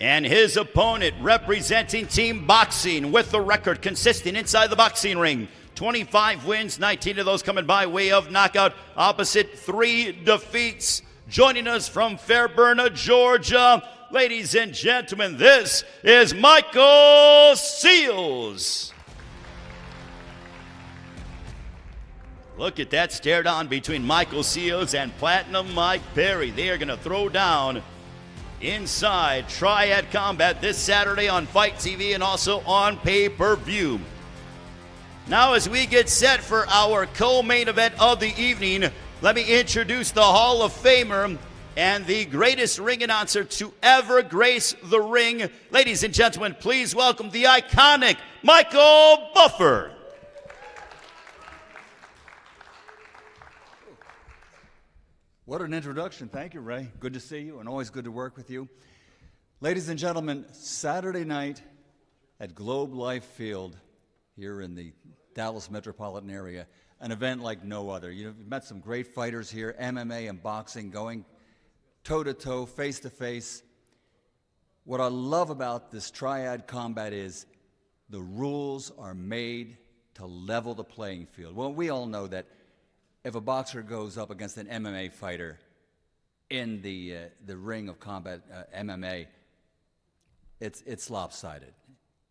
And his opponent, representing Team Boxing, with the record consistent inside the boxing ring. 25 wins, 19 of those coming by way of knockout, opposite 3 defeats. Joining us from Fairburn, Georgia, ladies and gentlemen, this is Michael Seals. Look at that stare down between Michael Seals and Platinum Mike Perry. They are going to throw down inside Triad Combat this Saturday on Fight TV and also on pay-per-view. Now, as we get set for our co-main event of the evening, let me introduce the Hall of Famer and the greatest ring announcer to ever grace the ring. Ladies and gentlemen, please welcome the iconic Michael Buffer. What an introduction. Thank you, Ray. Good to see you and always good to work with you. Ladies and gentlemen, Saturday night at Globe Life Field here in the Dallas metropolitan area, an event like no other. You've met some great fighters here, MMA and boxing, going toe-to-toe, face-to-face. What I love about this Triad Combat is the rules are made to level the playing field. Well, we all know that if a boxer goes up against an MMA fighter in the ring of combat MMA, it's lopsided.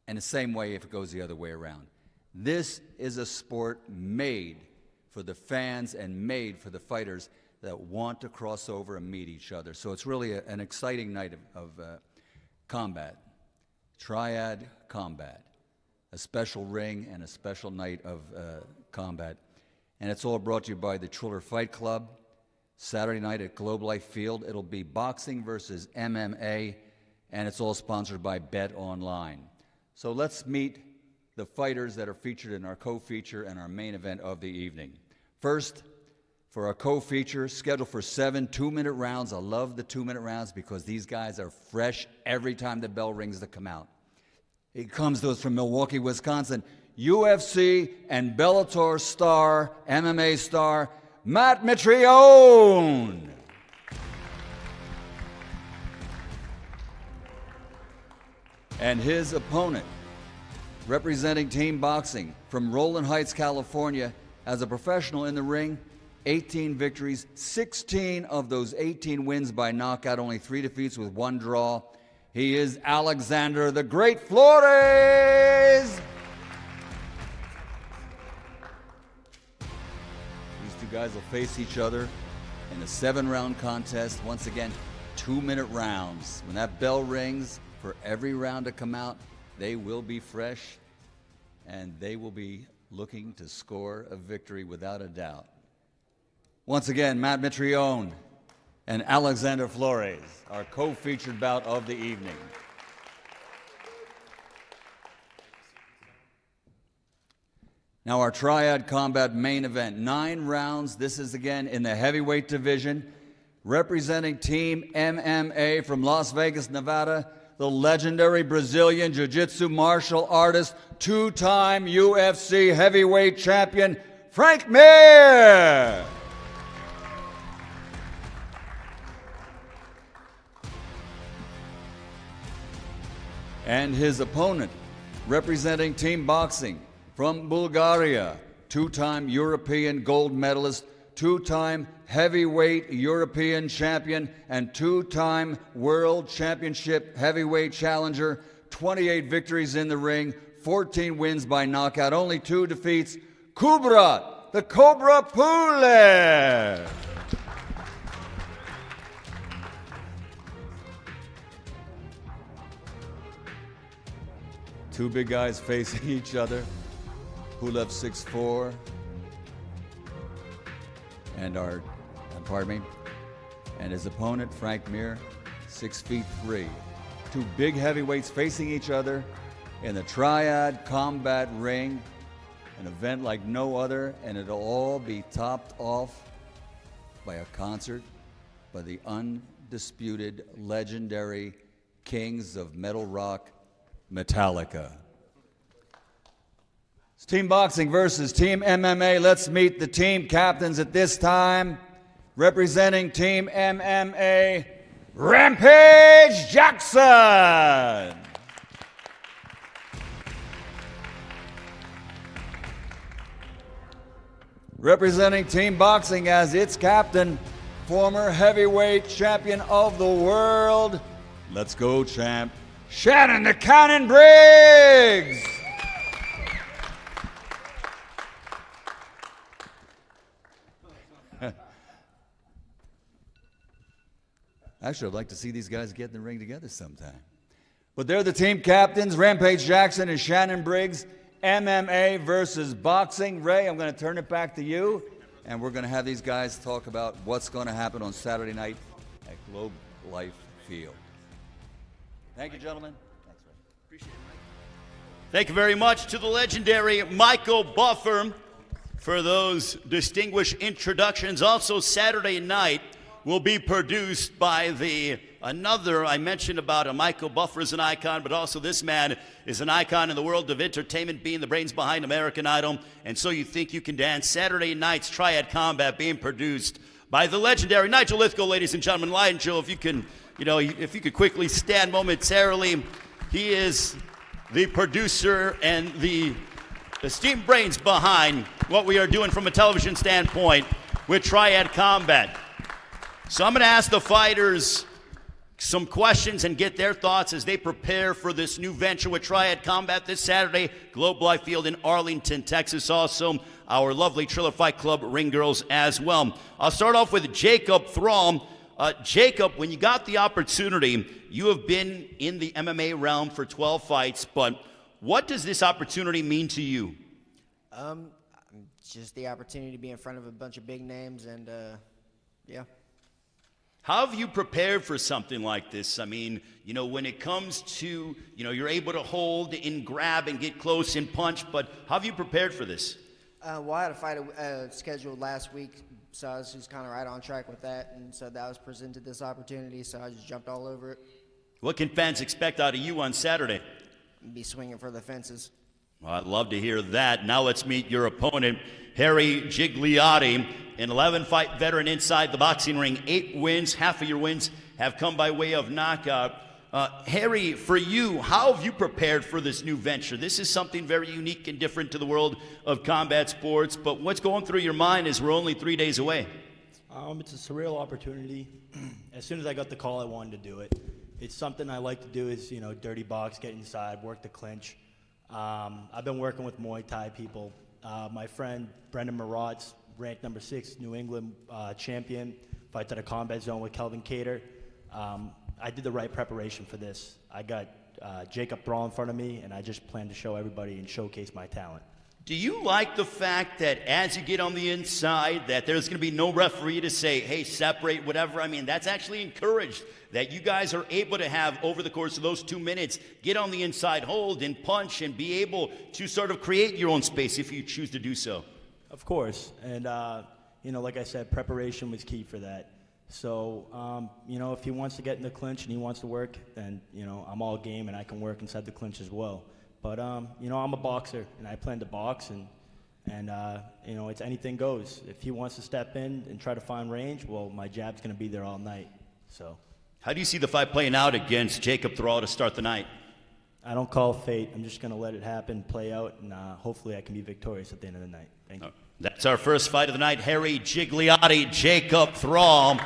And the same way if it goes the other way around. This is a sport made for the fans and made for the fighters that want to cross over and meet each other. So it's really an exciting night of combat. Triad Combat, a special ring and a special night of combat. And it's all brought to you by the Triller Fight Club. Saturday night at Globe Life Field, it'll be boxing versus MMA, and it's all sponsored by Bet Online. So let's meet the fighters that are featured in our co-feature and our main event of the evening. First, for our co-feature, scheduled for 7 2-minute rounds. I love the 2-minute rounds because these guys are fresh every time the bell rings to come out. He comes to us from Milwaukee, Wisconsin. UFC and Bellator star, MMA star, Matt Mitrione. And his opponent, representing Team Boxing from Rowland Heights, California, as a professional in the ring, 18 victories, 16 of those 18 wins by knockout, only 3 defeats with 1 draw. He is Alexander the Great Flores. Guys will face each other in a 7-round contest. Once again, 2-minute rounds. When that bell rings for every round to come out, they will be fresh and they will be looking to score a victory without a doubt. Once again, Matt Mitrione and Alexander Flores, our co-featured bout of the evening. Now our Triad Combat main event, 9 rounds. This is again in the heavyweight division. Representing Team MMA from Las Vegas, Nevada, the legendary Brazilian Jiu-Jitsu martial artist, 2-time UFC heavyweight champion, Frank Mir. And his opponent, representing Team Boxing, from Bulgaria, 2-time European gold medalist, 2-time heavyweight European champion, and 2-time world championship heavyweight challenger, 28 victories in the ring, 14 wins by knockout, only 2 defeats, Kubrat, the Cobra Pulev. Two big guys facing each other. Pulev 6'4", and and his opponent Frank Mir 6'3". 2 big heavyweights facing each other in the Triad Combat ring, an event like no other, and it'll all be topped off by a concert by the undisputed, legendary kings of metal rock, Metallica. It's Team Boxing versus Team MMA. Let's meet the team captains at this time. Representing Team MMA, Rampage Jackson. Representing Team Boxing as its captain, former heavyweight champion of the world. Let's go, champ. Shannon the Cannon Briggs. Actually, I'd like to see these guys get in the ring together sometime. But they're the team captains, Rampage Jackson and Shannon Briggs. MMA versus boxing. Ray, I'm going to turn it back to you, and we're going to have these guys talk about what's going to happen on Saturday night at Globe Life Field. Thank you, gentlemen. Thanks, Ray. Appreciate it, Mike. Thank you very much to the legendary Michael Buffer for those distinguished introductions. Also, Saturday night will be produced by another, I mentioned about Michael Buffer is an icon, but also this man is an icon in the world of entertainment, being the brains behind American Idol. And So You Think You Can Dance, Saturday night's Triad Combat, being produced by the legendary Nigel Lithgow, ladies and gentlemen. Nigel, if you can, if you could quickly stand momentarily. He is the producer and the esteemed brains behind what we are doing from a television standpoint with Triad Combat. So I'm going to ask the fighters some questions and get their thoughts as they prepare for this new venture with Triad Combat this Saturday, Globe Life Field in Arlington, Texas. Also, our lovely Triller Fight Club ring girls as well. I'll start off with Jacob Thrall. Jacob, when you got the opportunity, you have been in the MMA realm for 12 fights, but what does this opportunity mean to you? Just the opportunity to be in front of a bunch of big names and, yeah. How have you prepared for something like this? I mean, when it comes to, you're able to hold and grab and get close and punch, but how have you prepared for this? Well, I had a fight scheduled last week, so I was just kind of right on track with that, and so that was presented this opportunity, so I just jumped all over it. What can fans expect out of you on Saturday? Be swinging for the fences. Well, I'd love to hear that. Now let's meet your opponent, Harry Gigliotti, an 11-fight veteran inside the boxing ring. 8 wins, half of your wins have come by way of knockout. Harry, for you, how have you prepared for this new venture? This is something very unique and different to the world of combat sports, but what's going through your mind is we're only 3 days away? It's a surreal opportunity. As soon as I got the call, I wanted to do it. It's something I like to do is, dirty box, get inside, work the clinch. I've been working with Muay Thai people. My friend Brendan Marat's ranked number 6 New England champion, fights at a combat zone with Kelvin Cater. I did the right preparation for this. I got Jacob Thrall in front of me, and I just plan to show everybody and showcase my talent. Do you like the fact that as you get on the inside that there's going to be no referee to say, hey, separate, whatever? I mean, that's actually encouraged, that you guys are able to have, over the course of those 2 minutes, get on the inside, hold and punch, and be able to sort of create your own space if you choose to do so. Of course, and like I said, preparation was key for that. So, if he wants to get in the clinch and he wants to work, then, I'm all game and I can work inside the clinch as well. But, I'm a boxer and I plan to box and it's anything goes. If he wants to step in and try to find range, well, my jab's going to be there all night, so. How do you see the fight playing out against Jacob Thrall to start the night? I don't call fate. I'm just going to let it happen, play out, and hopefully I can be victorious at the end of the night. Thank you. That's our first fight of the night, Harry Gigliotti, Jacob Thrall.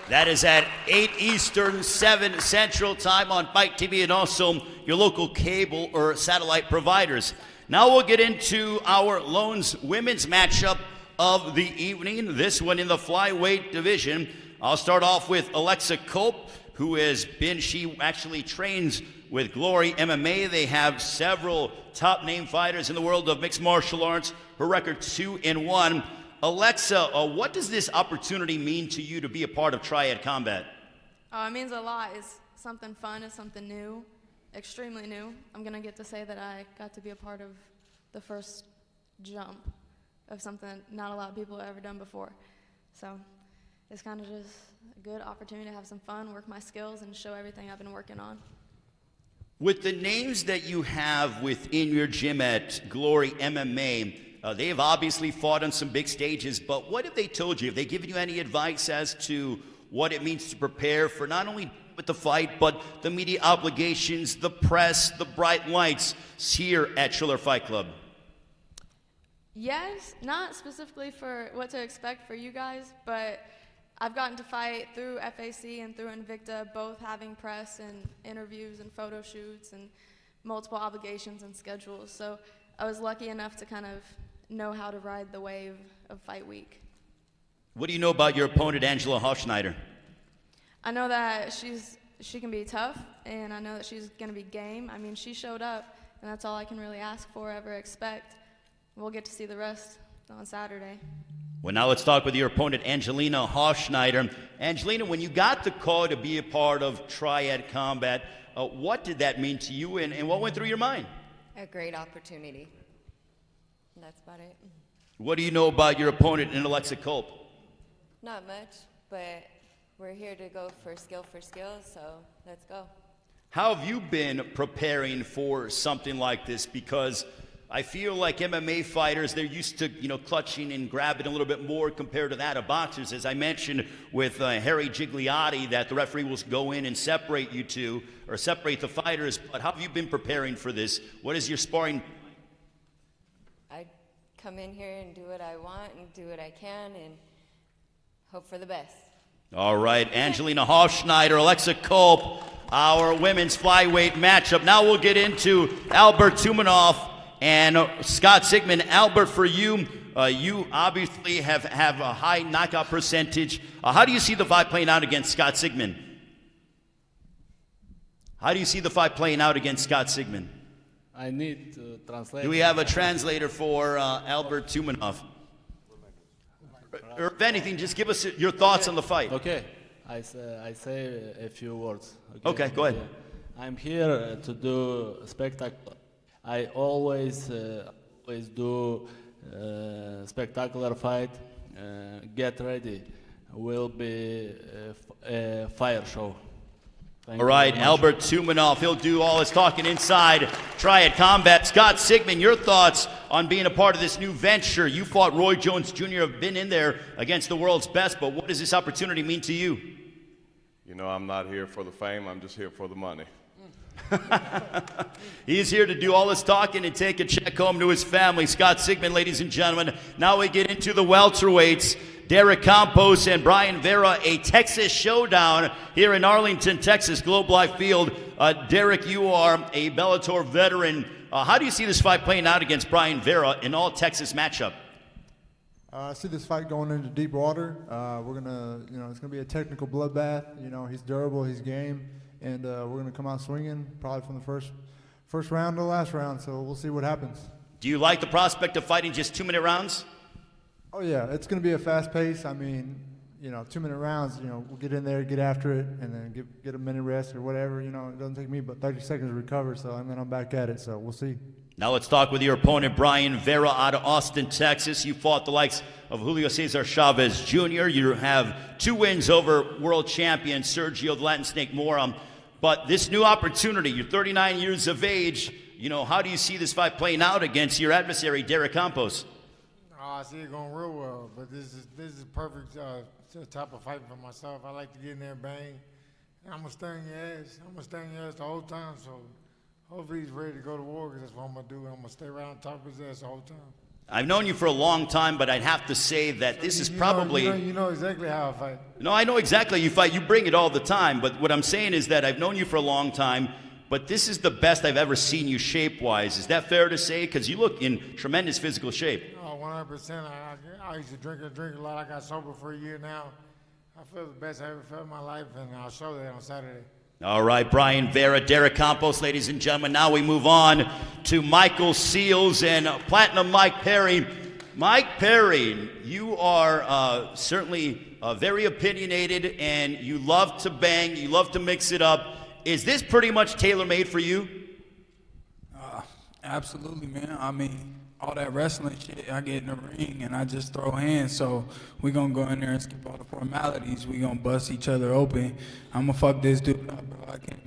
That is at 8 Eastern, 7 Central Time on Fight TV and also your local cable or satellite providers. Now we'll get into our Loans women's matchup of the evening, this one in the flyweight division. I'll start off with Alexa Cope, who she actually trains with Glory MMA. They have several top-name fighters in the world of mixed martial arts. Her record 2-1. Alexa, what does this opportunity mean to you to be a part of Triad Combat? It means a lot. It's something fun. It's something new, extremely new. I'm going to get to say that I got to be a part of the first jump of something not a lot of people have ever done before. So it's kind of just a good opportunity to have some fun, work my skills, and show everything I've been working on. With the names that you have within your gym at Glory MMA, they have obviously fought on some big stages, but what have they told you? Have they given you any advice as to what it means to prepare for not only with the fight, but the media obligations, the press, the bright lights here at Triller Fight Club? Yes, not specifically for what to expect for you guys, but I've gotten to fight through FAC and through Invicta, both having press and interviews and photo shoots and multiple obligations and schedules. So I was lucky enough to kind of know how to ride the wave of fight week. What do you know about your opponent, Angela Hofschneider? I know that she can be tough, and I know that she's going to be game. I mean, she showed up, and that's all I can really ask for, ever expect. We'll get to see the rest on Saturday. Well, now let's talk with your opponent, Angelina Hofschneider. Angelina, when you got the call to be a part of Triad Combat, what did that mean to you, and what went through your mind? A great opportunity. That's about it. What do you know about your opponent in Alexa Culp? Not much, but we're here to go for skill, so let's go. How have you been preparing for something like this? Because I feel like MMA fighters, they're used to, clutching and grabbing a little bit more compared to that of boxers. As I mentioned with Harry Gigliotti, that the referee will go in and separate you two, or separate the fighters. But how have you been preparing for this? What is your sparring? I come in here and do what I want and do what I can and hope for the best. All right, Angelina Hofschneider, Alexa Culp, our women's flyweight matchup. Now we'll get into Albert Tumanoff and Scott Sigmund. Albert, for you, you obviously have a high knockout percentage. How do you see the fight playing out against Scott Sigmund? How do you see the fight playing out against Scott Sigmund? I need to translate. Do we have a translator for Albert Tumanoff? Or if anything, just give us your thoughts on the fight. Okay, I say a few words. Okay, go ahead. I'm here to do spectacle. I always do spectacular fight. Get ready. Will be a fire show. Thank All right, you very much. Albert Tumanoff, he'll do all his talking inside Triad Combat. Scott Sigmund, your thoughts on being a part of this new venture? You fought Roy Jones Jr., have been in there against the world's best, but what does this opportunity mean to you? You know, I'm not here for the fame, I'm just here for the money. He's here to do all his talking and take a check home to his family. Scott Sigmund, ladies and gentlemen. Now we get into the welterweights. Derek Campos and Brian Vera, a Texas showdown here in Arlington, Texas, Globe Life Field. Derek, you are a Bellator veteran. How do you see this fight playing out against Brian Vera, an all-Texas matchup? I see this fight going into deep water. We're gonna, it's gonna be a technical bloodbath. He's durable, he's game, and we're gonna come out swinging, probably from the first round to the last round. So we'll see what happens. Do you like the prospect of fighting just 2-minute rounds? Oh yeah, it's gonna be a fast pace. I mean, 2-minute rounds. We'll get in there, get after it, and then get a minute rest or whatever. It doesn't take me but 30 seconds to recover. So and then I'm back at it. So we'll see. Now let's talk with your opponent, Brian Vera, out of Austin, Texas. You fought the likes of Julio Cesar Chavez Jr. You have 2 wins over world champion Sergio the Latin Snake Mora. But this new opportunity, you're 39 years of age. How do you see this fight playing out against your adversary, Derek Campos? I see it going real well, but this is perfect type of fight for myself. I like to get in there and bang. And I'm gonna sting your ass. I'm gonna sting your ass the whole time. So hopefully he's ready to go to war, because that's what I'm gonna do. I'm gonna stay right on top of his ass the whole time. I've known you for a long time, but I'd have to say that this is probably... You know exactly how I fight. No, I know exactly how you fight. You bring it all the time. But what I'm saying is that I've known you for a long time, but this is the best I've ever seen you shape-wise. Is that fair to say? Because you look in tremendous physical shape. Oh, 100%. I used to drink a lot. I got sober for a year now. I feel the best I ever felt in my life, and I'll show that on Saturday. All right, Brian Vera, Derek Campos, ladies and gentlemen. Now we move on to Michael Seals and Platinum Mike Perry. Mike Perry, you are certainly very opinionated, and you love to bang, you love to mix it up. Is this pretty much tailor-made for you? Absolutely, man. I mean, all that wrestling shit, I get in the ring and I just throw hands. So we gonna go in there and skip all the formalities. We gonna bust each other open. I'm gonna fuck this dude up, bro. I can't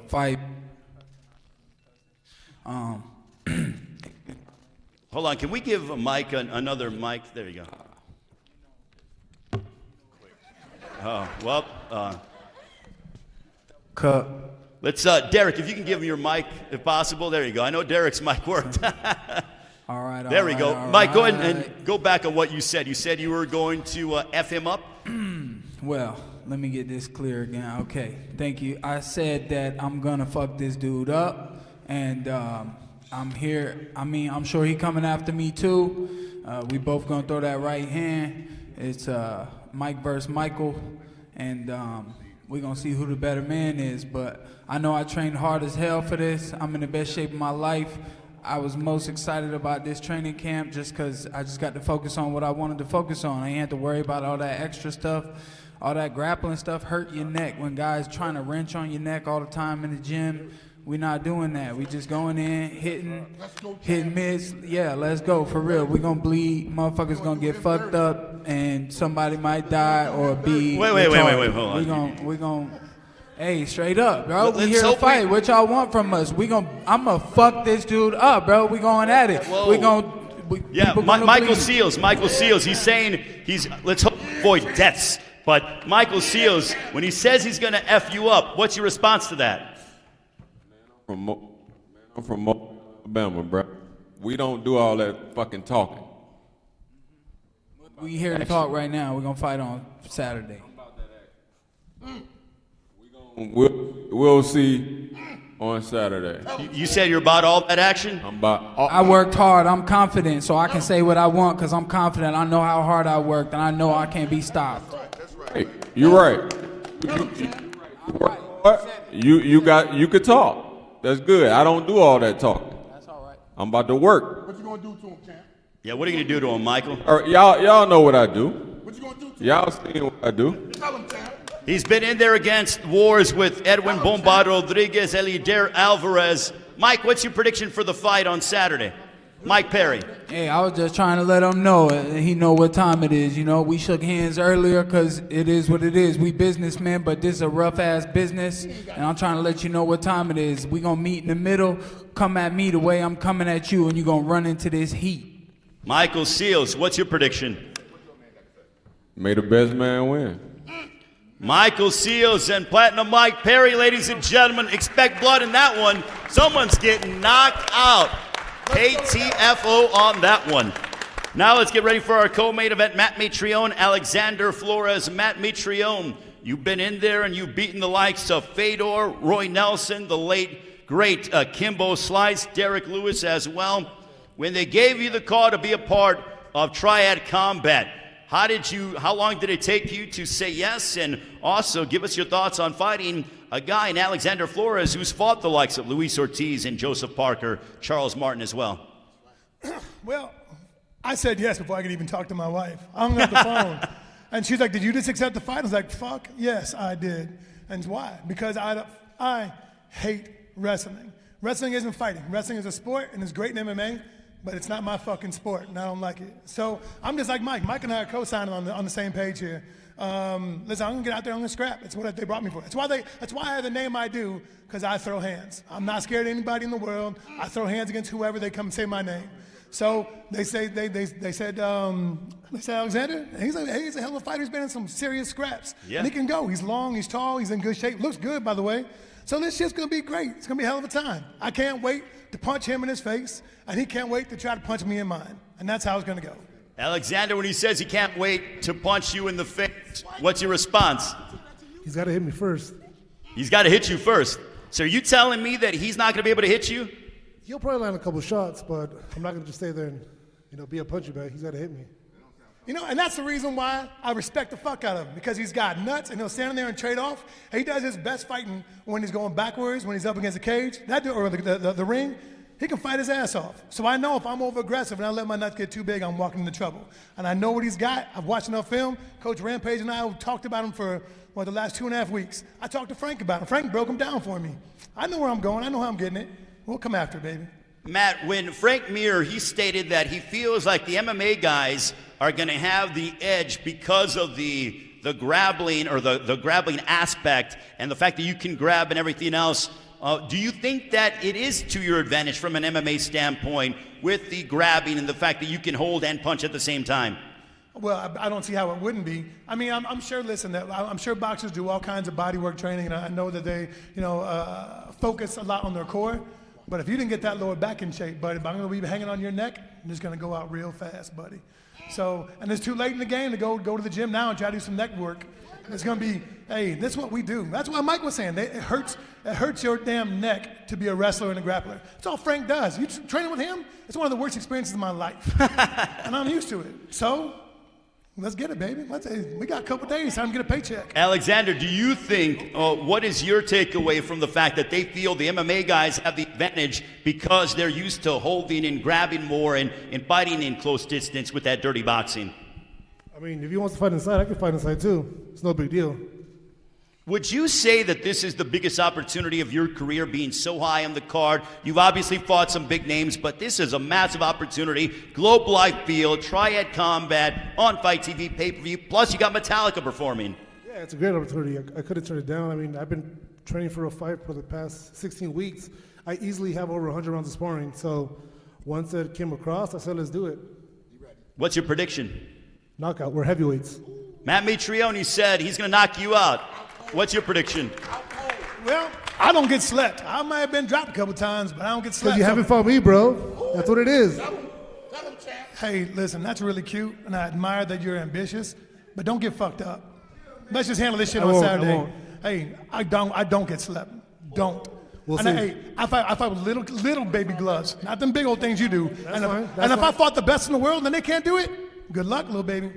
fight. Hold on, can we give Mike another mic? There you go. Well, Cup. let's, Derek, if you can give him your mic, if possible. There you go. I know Derek's mic worked. All right. There we go. Mike, go ahead and go back on what you said. You said you were going to F him up? Well, let me get this clear again. Okay, thank you. I said that I'm gonna fuck this dude up, and I'm here. I mean, I'm sure he coming after me too. We both gonna throw that right hand. It's Mike versus Michael, and we gonna see who the better man is. But I know I trained hard as hell for this. I'm in the best shape of my life. I was most excited about this training camp just because I just got to focus on what I wanted to focus on. I ain't had to worry about all that extra stuff. All that grappling stuff hurt your neck. When guys trying to wrench on your neck all the time in the gym, we not doing that. We just going in, hitting mids. Yeah, let's go, for real. We gonna bleed. Motherfuckers gonna get fucked up, and somebody might die or be Wait, hold on. We gonna. Hey, straight up, bro. We here to fight. What y'all want from us? I'ma fuck this dude up, bro. We going at it. Whoa. We gonna. Michael Seals. He's saying let's hope avoid deaths. But Michael Seals, when he says he's gonna F you up, what's your response to that? I'm from Alabama, bro. We don't do all that fucking talking. We here to talk right now. We're gonna fight on Saturday. We'll see on Saturday. You said you're about all that action? I worked hard. I'm confident, so I can say what I want because I'm confident. I know how hard I worked, and I know I can't be stopped. Hey, you're right. You could talk. That's good. I don't do all that talking. That's all right. I'm about to work. What you gonna do to him, champ? Yeah, what are you gonna do to him, Michael? Y'all know what I do. What you gonna do to him? Y'all seen what I do. Tell him, champ. He's been in there against wars with Edwin Bomba Rodriguez, Elider Alvarez. Mike, what's your prediction for the fight on Saturday? Mike Perry. Hey, I was just trying to let him know. He know what time it is. You know, we shook hands earlier because it is what it is. We businessmen, but this is a rough-ass business, and I'm trying to let you know what time it is. We going to meet in the middle. Come at me the way I'm coming at you, and you're going to run into this heat. Michael Seals, what's your prediction? May the best man win. Michael Seals and Platinum Mike Perry, ladies and gentlemen. Expect blood in that one. Someone's getting knocked out. KTFO on that one. Now let's get ready for our co-main event. Matt Mitrione, Alexander Flores. Matt Mitrione, you've been in there and you've beaten the likes of Fedor, Roy Nelson, the late, great Kimbo Slice, Derek Lewis as well. When they gave you the call to be a part of Triad Combat, how long did it take you to say yes? And also give us your thoughts on fighting a guy in Alexander Flores who's fought the likes of Luis Ortiz and Joseph Parker, Charles Martin as well. Well, I said yes before I could even talk to my wife. I hung up the phone. And she's like, did you just accept the fight? I was like, fuck, yes, I did. And why? Because I hate wrestling. Wrestling isn't fighting. Wrestling is a sport, and it's great in MMA, but it's not my fucking sport, and I don't like it. So I'm just like Mike. Mike and I are co-signing on the same page here. Listen, I'm gonna get out there, I'm gonna scrap. It's what they brought me for. That's why I have the name I do, because I throw hands. I'm not scared of anybody in the world. I throw hands against whoever they come and say my name. So they said Alexander, and he's a hell of a fighter. He's been in some serious scraps. Yeah. And he can go. He's long, he's tall, he's in good shape. Looks good, by the way. So this shit's gonna be great. It's gonna be a hell of a time. I can't wait to punch him in his face, and he can't wait to try to punch me in mine. And that's how it's gonna go. Alexander, when he says he can't wait to punch you in the face, what's your response? He's got to hit me first. He's got to hit you first. So are you telling me that he's not going to be able to hit you? He'll probably land a couple shots, but I'm not going to just stay there and be a punching bag. He's got to hit me. You know, and that's the reason why I respect the fuck out of him, because he's got nuts and he'll stand in there and trade off. He does his best fighting when he's going backwards, when he's up against the cage, or the ring. He can fight his ass off. So I know if I'm over aggressive and I let my nuts get too big, I'm walking into trouble. And I know what he's got. I've watched enough film. Coach Rampage and I talked about him for the last 2.5 weeks. I talked to Frank about him. Frank broke him down for me. I know where I'm going. I know how I'm getting it. We'll come after it, baby. Matt, when Frank Mir, he stated that he feels like the MMA guys are going to have the edge because of the grappling or the grappling aspect and the fact that you can grab and everything else. Do you think that it is to your advantage from an MMA standpoint with the grabbing and the fact that you can hold and punch at the same time? Well, I don't see how it wouldn't be. I mean, I'm sure. Listen, I'm sure boxers do all kinds of bodywork training, and I know that they, focus a lot on their core. But if you didn't get that lower back in shape, buddy, if I'm going to be hanging on your neck, I'm just going to go out real fast, buddy. So, and it's too late in the game to go to the gym now and try to do some neck work. It's going to be, hey, this is what we do. That's what Mike was saying. It hurts your damn neck to be a wrestler and a grappler. That's all Frank does. You training with him, it's one of the worst experiences of my life. And I'm used to it. So, let's get it, baby. We got a couple days. Time to get a paycheck. Alexander, do you think, what is your takeaway from the fact that they feel the MMA guys have the advantage because they're used to holding and grabbing more and fighting in close distance with that dirty boxing? I mean, if you want to fight inside, I can fight inside too. It's no big deal. Would you say that this is the biggest opportunity of your career, being so high on the card? You've obviously fought some big names, but this is a massive opportunity. Globe Life Field, Triad Combat, on Fight TV, pay-per-view, plus you got Metallica performing. Yeah, it's a great opportunity. I couldn't turn it down. I mean, I've been training for a fight for the past 16 weeks. I easily have over 100 rounds of sparring. So once it came across, I said, let's do it. What's your prediction? Knockout. We're heavyweights. Matt Mitrione said he's going to knock you out. What's your prediction? Well, I don't get slept. I might have been dropped a couple times, but I don't get slept. Because you haven't fought me, bro. That's what it is. Hey, listen, that's really cute, and I admire that you're ambitious, but don't get fucked up. Let's just handle this shit on Saturday. I won't. Hey, I don't get slept. Don't. We'll and see. I fight with little baby gloves, not them big old things you do. That's and fine. if I fought the best in the world and they can't do it, good luck, little baby.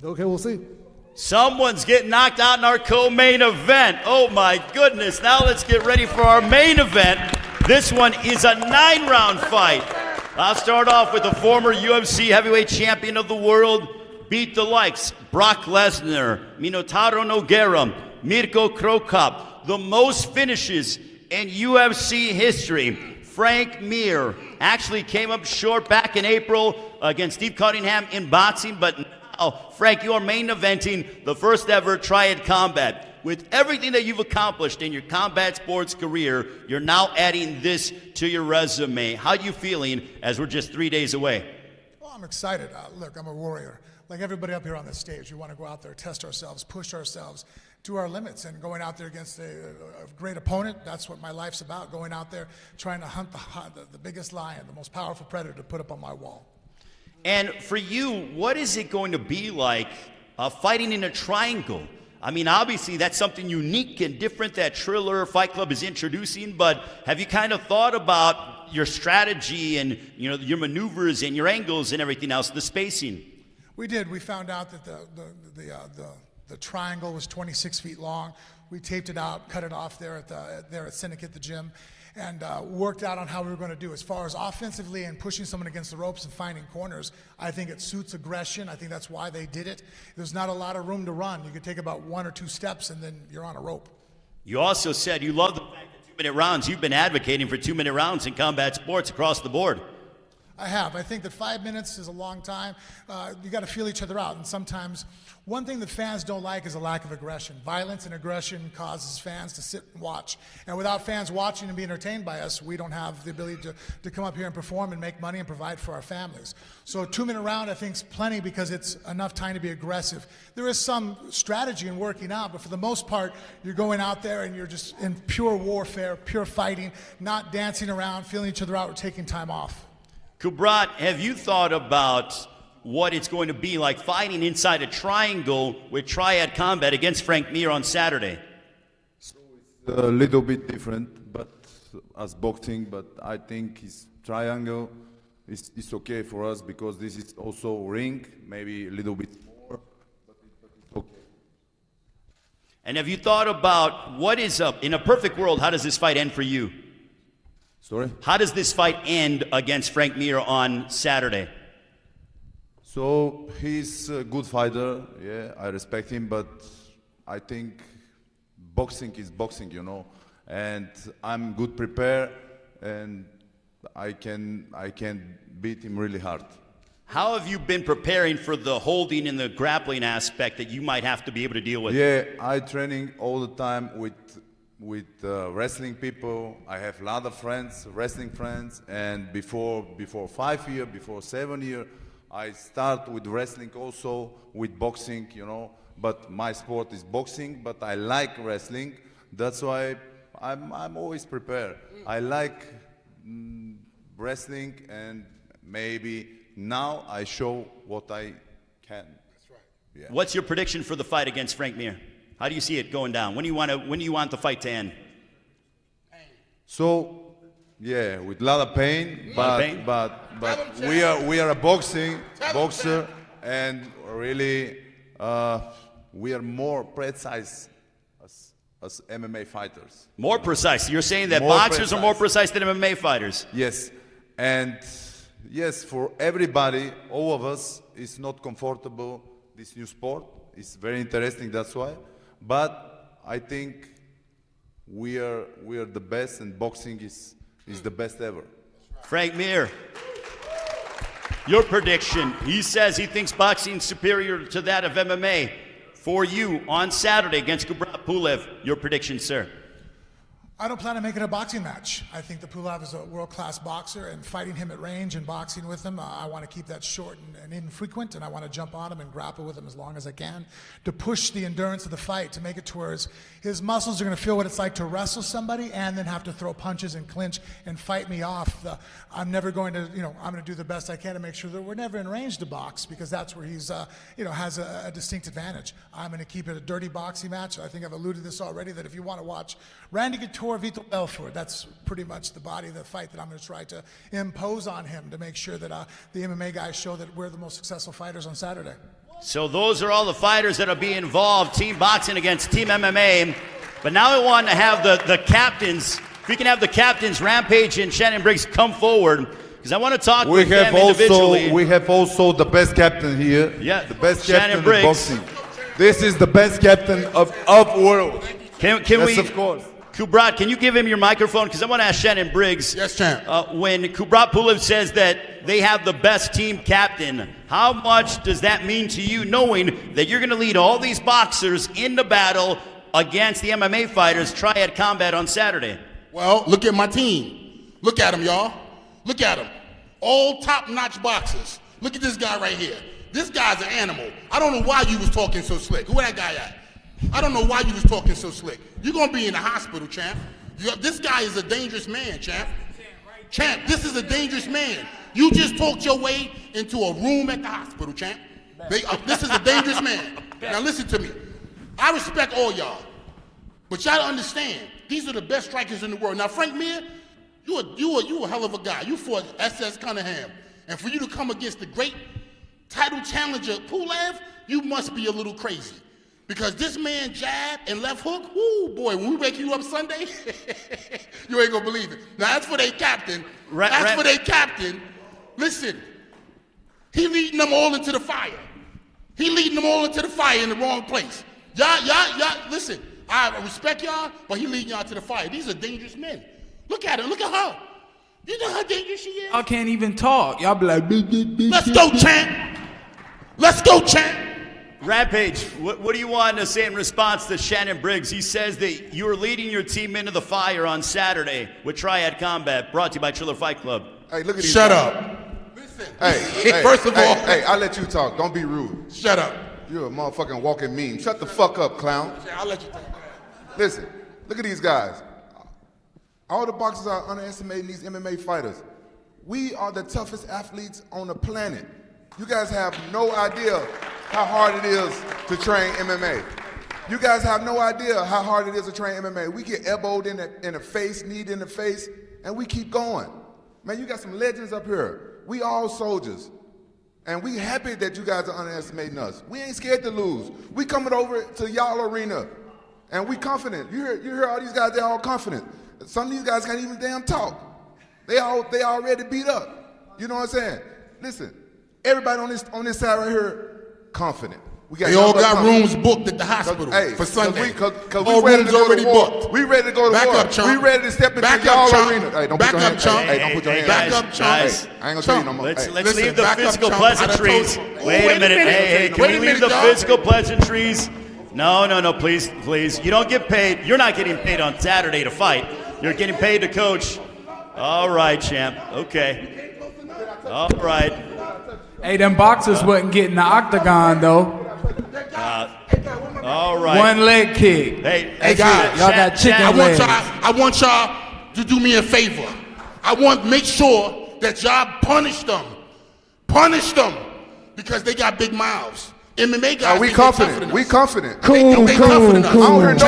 Okay, we'll see. Someone's getting knocked out in our co-main event. Oh my goodness. Now let's get ready for our main event. This one is a 9-round fight. I'll start off with the former UFC heavyweight champion of the world, beat the likes Brock Lesnar, Minotauro Nogueira, Mirko Krokop, the most finishes in UFC history. Frank Mir actually came up short back in April against Steve Cunningham in boxing, but now, Frank, you are main eventing the first ever Triad Combat. With everything that you've accomplished in your combat sports career, you're now adding this to your resume. How are you feeling as we're just 3 days away? Well, I'm excited. Look, I'm a warrior. Like everybody up here on this stage, we want to go out there, test ourselves, push ourselves to our limits, and going out there against a great opponent. That's what my life's about, going out there trying to hunt the biggest lion, the most powerful predator to put up on my wall. And for you, what is it going to be like fighting in a triangle? I mean, obviously, that's something unique and different that Triller Fight Club is introducing, but have you kind of thought about your strategy and, your maneuvers and your angles and everything else, the spacing? We did. We found out that the triangle was 26 feet long. We taped it out, cut it off there at Syndicate, the gym, and worked out on how we were going to do. As far as offensively and pushing someone against the ropes and finding corners, I think it suits aggression. I think that's why they did it. There's not a lot of room to run. You could take about 1 or 2 steps and then you're on a rope. You also said you love the fact that 2-minute rounds. You've been advocating for 2-minute rounds in combat sports across the board. I have. I think that 5 minutes is a long time. You got to feel each other out. And sometimes one thing that fans don't like is a lack of aggression. Violence and aggression causes fans to sit and watch. And without fans watching and being entertained by us, we don't have the ability to come up here and perform and make money and provide for our families. So a 2-minute round, I think, is plenty because it's enough time to be aggressive. There is some strategy in working out, but for the most part, you're going out there and you're just in pure warfare, pure fighting, not dancing around, feeling each other out, or taking time off. Kubrat, have you thought about what it's going to be like fighting inside a triangle with Triad Combat against Frank Mir on Saturday? So it's a little bit different, but as boxing, but I think his triangle is okay for us because this is also ring, maybe a little bit more, but it's okay. And have you thought about what is up in a perfect world? How does this fight end for you? Sorry? How does this fight end against Frank Mir on Saturday? So he's a good fighter, yeah, I respect him, but I think boxing is boxing, and I'm good prepared, and I can beat him really hard. How have you been preparing for the holding and the grappling aspect that you might have to be able to deal with? Yeah, I training all the time with wrestling people. I have a lot of friends, wrestling friends, and before 5 years, before 7 years, I start with wrestling also, with boxing, you know, but my sport is boxing, but I like wrestling. That's why I'm always prepared. I like wrestling, and maybe now I show what I can. That's right. Yeah. What's your prediction for the fight against Frank Mir? How do you see it going down? When do you want the fight to end? So, yeah, with a lot of pain, but we are a boxer, and really we are more precise as MMA fighters. More precise. You're saying that More boxers are more precise. precise than MMA fighters. Yes, and yes, for everybody, all of us, is not comfortable. This new sport is very interesting. That's why, but I think we are the best, and boxing is the best ever. Frank Mir, your prediction. He says he thinks boxing is superior to that of MMA. For you on Saturday against Kubrat Pulev, your prediction, sir? I don't plan on making a boxing match. I think that Pulev is a world-class boxer, and fighting him at range and boxing with him, I want to keep that short and infrequent, and I want to jump on him and grapple with him as long as I can to push the endurance of the fight, to make it to where his muscles are going to feel what it's like to wrestle somebody and then have to throw punches and clinch and fight me off. I'm never going to, I'm going to do the best I can to make sure that we're never in range to box, because that's where he's, has a distinct advantage. I'm going to keep it a dirty boxing match. I think I've alluded to this already, that if you want to watch Randy Couture, Vitor Belfort, that's pretty much the body of the fight that I'm going to try to impose on him to make sure that the MMA guys show that we're the most successful fighters on Saturday. So those are all the fighters that will be involved, team boxing against team MMA. But now I want to have the captains, if we can have the captains, Rampage and Shannon Briggs, come forward, because I want to talk with them individually. We have also the best captain here. Yeah, the best Shannon captain Briggs. in boxing. This is the best captain of world. Can yes, we, of course. Kubrat, can you give him your microphone? Because I want to ask Shannon Briggs. Yes, champ. When Kubrat Pulev says that they have the best team captain, how much does that mean to you, knowing that you're going to lead all these boxers into battle against the MMA fighters, Triad Combat, on Saturday? Well, look at my team. Look at them, y'all. Look at them. All top-notch boxers. Look at this guy right here. This guy's an animal. I don't know why you was talking so slick. Who that guy at? I don't know why you was talking so slick. You're going to be in the hospital, champ. This guy is a dangerous man, champ. Champ, this is a dangerous man. You just talked your way into a room at the hospital, champ. This is a dangerous man. Now listen to me. I respect all y'all, but y'all understand, these are the best strikers in the world. Now, Frank Mir, you a hell of a guy. You fought S.S. Cunningham. And for you to come against the great title challenger, Pulev, you must be a little crazy. Because this man jab and left hook, whoo, boy, when we wake you up Sunday, you ain't gonna believe it. Now, that's for their captain. That's for their captain. Listen, he leading them all into the fire. He leading them all into the fire in the wrong place. Y'all, listen, I respect y'all, but he leading y'all to the fire. These are dangerous men. Look at her, look at her. You know how dangerous she is? I can't even talk. Y'all be like, let's go, champ. Let's go, champ. Rampage, what do you want to say in response to Shannon Briggs? He says that you are leading your team into the fire on Saturday with Triad Combat, brought to you by Triller Fight Club. Hey, look at these Shut guys. Up. Listen. Hey, first of all. Hey, I'll let you talk. Don't be rude. Shut up. You're a motherfucking walking meme. Shut the fuck up, clown. I'll let you talk. Listen, look at these guys. All the boxers are underestimating these MMA fighters. We are the toughest athletes on the planet. You guys have no idea how hard it is to train MMA. You guys have no idea how hard it is to train MMA. We get elbowed in the face, kneed in the face, and we keep going. Man, you got some legends up here. We all soldiers. And we happy that you guys are underestimating us. We ain't scared to lose. We coming over to y'all arena, and we confident. You hear all these guys, they're all confident. Some of these guys can't even damn talk. They already beat up. You know what I'm saying? Listen, everybody on this side right here, confident. They all got rooms booked at the hospital for Sunday. All rooms already booked. We ready to go to war. Back up, chump. We ready to step into y'all arena. Hey, don't put your hands. Hey, don't put your hands. Back up, chump. I ain't gonna tell you no more. Let's leave the physical pleasantries. Wait a minute. Hey, can we leave the physical pleasantries? No, please. You don't get paid. You're not getting paid on Saturday to fight. You're getting paid to coach. All right, champ. Okay. All right. Hey, them boxers wasn't getting the octagon though. All right. One leg kick. Hey guys, y'all got chicken legs. I want y'all to do me a favor. I want to make sure that y'all punish them. Punish them because they got big mouths. MMA guys, we confident. We confident. Cool. I don't hear no confidence You over heard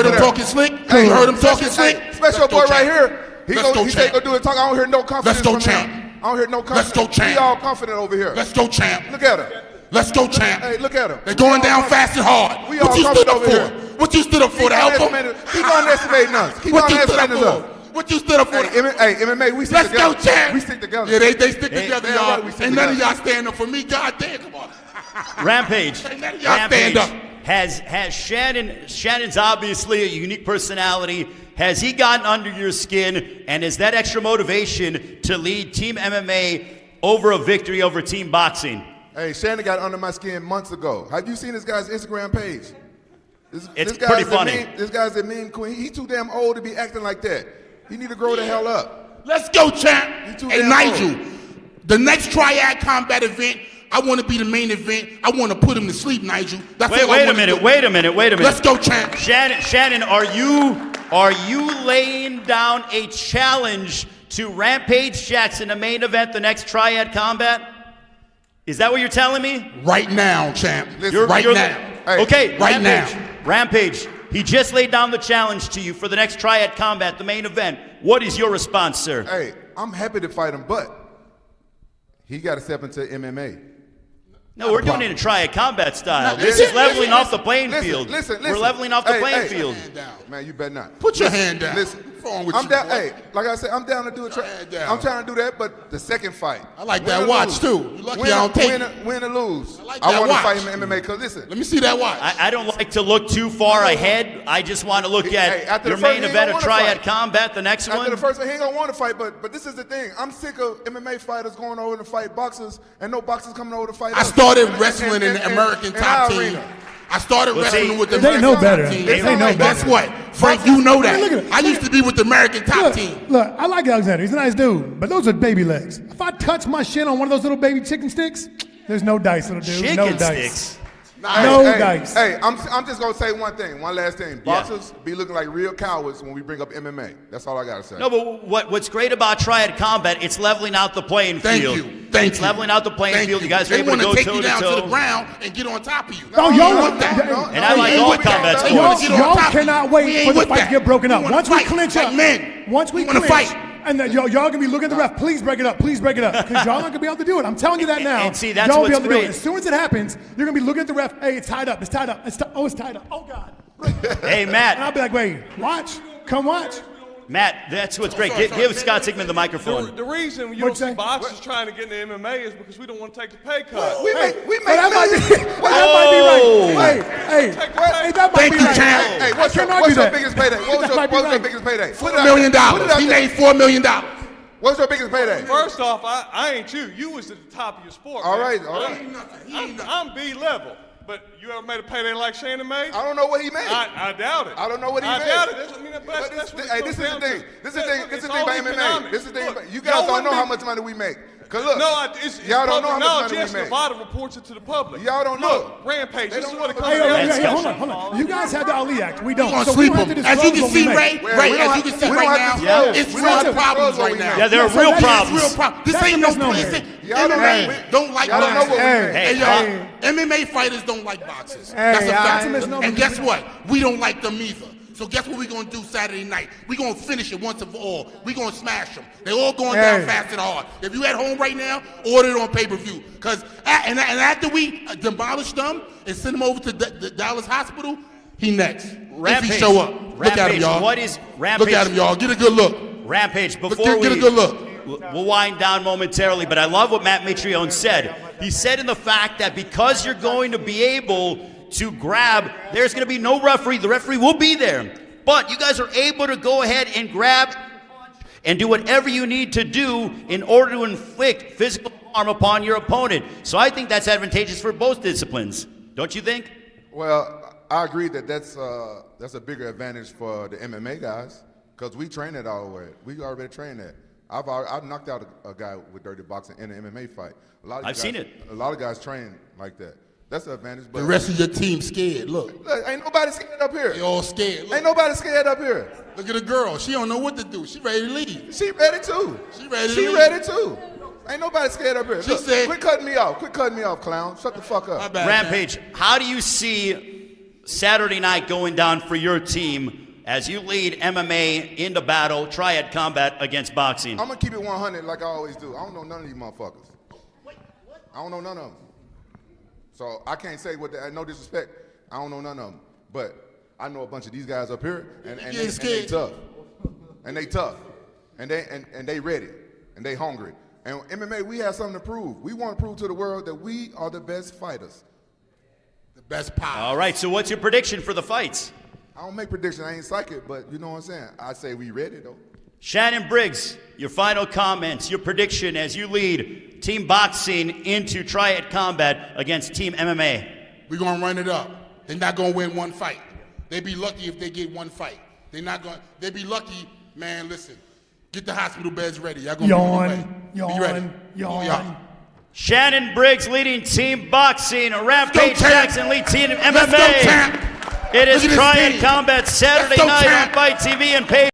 them there. talking slick? You heard them talking slick? Hey, special boy right here. He Let's go, say champ. go do the talk. I don't hear no confidence Let's go, from champ. him. I don't hear no confidence. Let's go, champ. We all confident over here. Let's go, champ. Look at him. Let's go, champ. Hey, look at him. They're going down fast and hard. We What all you stood confident up over for? here. What you stood up for? To help them? Keep underestimating us. Keep What you stood up underestimating us. for? What you stood up for? Hey, MMA, we stick Let's together. go, champ. We stick together. Yeah, they stick together, yeah, y'all. right, we stick And none of together. y'all stand up for me. God damn, come on. Rampage. Y'all stand up. Has Shannon's obviously a unique personality. Has he gotten under your skin, and is that extra motivation to lead Team MMA over a victory over Team Boxing? Hey, Shannon got under my skin months ago. Have you seen this guy's Instagram page? It's this guy's pretty the funny. This guy's a mean queen. He's too damn old to be acting like that. He need to grow the hell up. Let's go, champ. Hey, damn Nigel, the next Triad combat event, I want to be the main event. I want to put him to sleep, Nigel. That's all I Wait a wanna minute. do. Wait a minute. Let's go, champ. Shannon, are you laying down a challenge to Rampage Jackson, the main event, the next Triad combat? Is that what you're telling me? Right now, champ. Listen, right now. Okay, right now. Rampage, he just laid down the challenge to you for the next Triad combat, the main event. What is your response, sir? Hey, I'm happy to fight him, but he got to step into MMA. No, we're doing it in Triad combat style. No, This is leveling off the playing field. Listen. We're leveling off the Hey, playing hey. field. Man, you better not. Put your hand down. Listen, What's wrong with I'm you, down. boy? Hey, like I said, I'm down to do it. I'm trying to do that, but the second fight. I like win that or watch, lose. too. You lucky win, I don't take win, it. Win or lose. I like I that want to watch. fight him in MMA because listen. Let me see that watch. I don't like to look too far ahead. I just want to look Hey, at after your the first, main he ain't event gonna of wanna Triad fight. combat, the next After one. the first one, he ain't gonna want to fight, but this is the thing. I'm sick of MMA fighters going over to fight boxers and no boxers coming over to fight I us. started And- wrestling in the American in top our team. arena. I started Well, wrestling see, with the they American know top better. team. They know Guess better. what? Frank, you know that. Look at it. I used to be with the American top team. Look, I like Alexander. He's a nice dude, but those are baby legs. If I touch my shit on one of those little baby chicken sticks, there's no dice, little dude. Chicken no dice. sticks. No dice. Hey, I'm just gonna say one thing, one last thing. Boxers be looking like real cowards when we bring up MMA. That's all I gotta say. No, but what's great about Triad combat, it's leveling out the playing Thank field. you. Thank it's you. leveling out the playing Thank field. you. You guys are They able to want to go take you toe down to to the toe. ground and get on top of you. No, We y'all, ain't with that. And I like We ain't all with that. combat They wanna sports. get on Y'all top of you. cannot We wait ain't for the with fight to that. get broken up. wanna Once we fight clinch like up, men. once we wanna clinch, fight. and then y'all gonna be looking at the ref. Please break it up. Please break it up. Because y'all not gonna be able to do it. I'm telling you that now. And see, that's y'all won't be what's able to do great. it. As soon as it happens, you're gonna be looking at the ref. Hey, it's tied up. It's tied up. It's tied up. Oh God. Hey, And Matt. I'll be like, wait, watch. Come watch. Matt, that's what's great. Give Scott Sigmund the microphone. The reason you What'd don't you see say? boxers trying to get into MMA is because we don't want to take the pay cut. We make That might be, millions. that might be right. Hey, that might Thank be you, right. champ. Hey, what's your I cannot do that. biggest payday? What was That might be your right. biggest payday? Put it $4 out million. there. Put it out He there. made $4 million. What's your biggest payday? First off, I ain't you. You was at the top of your sport. All man. right, all right. I'm B level. But you ever made a payday like Shannon made? I don't know what he made. I doubt it. I don't know what he I made. doubt it. That's what Hey, this is the thing. This is the thing about MMA. This is the thing. You guys don't know how much money we make. Cause look, y'all don't know how much money yes, we make. Nevada reports it to the public. Y'all don't know. Look, Rampage, this is what it comes Hey, down to. hold on. You guys have the Ali Act. We don't. Gonna So we sweep don't have them. to As you disclose can what see, we make. Ray, as you can see we right don't now, have to disclose. it's We don't have real to problems disclose right what we now. make. Yeah, there are So real that is problems. Real problem. This That's ain't a no misnomer. place. Y'all don't MMA know. don't like Y'all don't know boxers. what we make. Hey, y'all, MMA fighters don't like boxers. That's a fact. And guess what? We don't like them either. So guess what we're going to do Saturday night? We're going to finish it once and for all. We're going to smash them. They're all going down fast and hard. If you at home right now, order it on pay-per-view. And after we demolish them and send them over to the Dallas hospital, he next. If he show up. Look at him, y'all. What is Rampage? Look at him, y'all. Get a good look. Rampage, before Get a good look. We'll wind down momentarily, but I love what Matt Mitrione said. He said in the fact that because you're going to be able to grab, there's going to be no referee. The referee will be there. But you guys are able to go ahead and grab and do whatever you need to do in order to inflict physical harm upon your opponent. So I think that's advantageous for both disciplines. Don't you think? Well, I agree that that's a bigger advantage for the MMA guys because we train that already. We already train that. I've knocked out a guy with dirty boxing in an MMA fight. I've seen it. A lot of guys train like that. That's the advantage. But The rest of your team scared. Look, ain't nobody scared up here. they all scared. Look, Ain't nobody scared up here. look at the girl. She don't know what to do. She ready to leave. She ready too. She ready to She leave. ready too. Ain't nobody scared up here. She Look, said- quit cutting me off. Quit cutting me off, clown. Shut the fuck up. Rampage, how do you see Saturday night going down for your team as you lead MMA into battle, Triad combat against boxing? I'm gonna keep it 100 like I always do. I don't know none of these motherfuckers. I don't know none of them. So I can't say what no disrespect. I don't know none of them. But I know a bunch of these guys up here, and they tough. And they tough. And they ready. And they hungry. And MMA, we have something to prove. We want to prove to the world that we are the best fighters. The best power. All right, so what's your prediction for the fights? I don't make predictions. I ain't psychic, but you know what I'm saying. I say we ready though. Shannon Briggs, your final comments, your prediction as you lead Team Boxing into Triad combat against Team MMA. We're going to run it up. They're not going to win one fight. They be lucky if they get one fight. They're not going. They be lucky, man. Listen, get the hospital beds ready. Y'all going to be on the way. Be ready. Yawn. Shannon Briggs leading Team Boxing, Rampage Jackson lead Team MMA. Let's go, champ. It is Look at this Triad team. combat Saturday Let's go, night champ. on Fight TV and pay.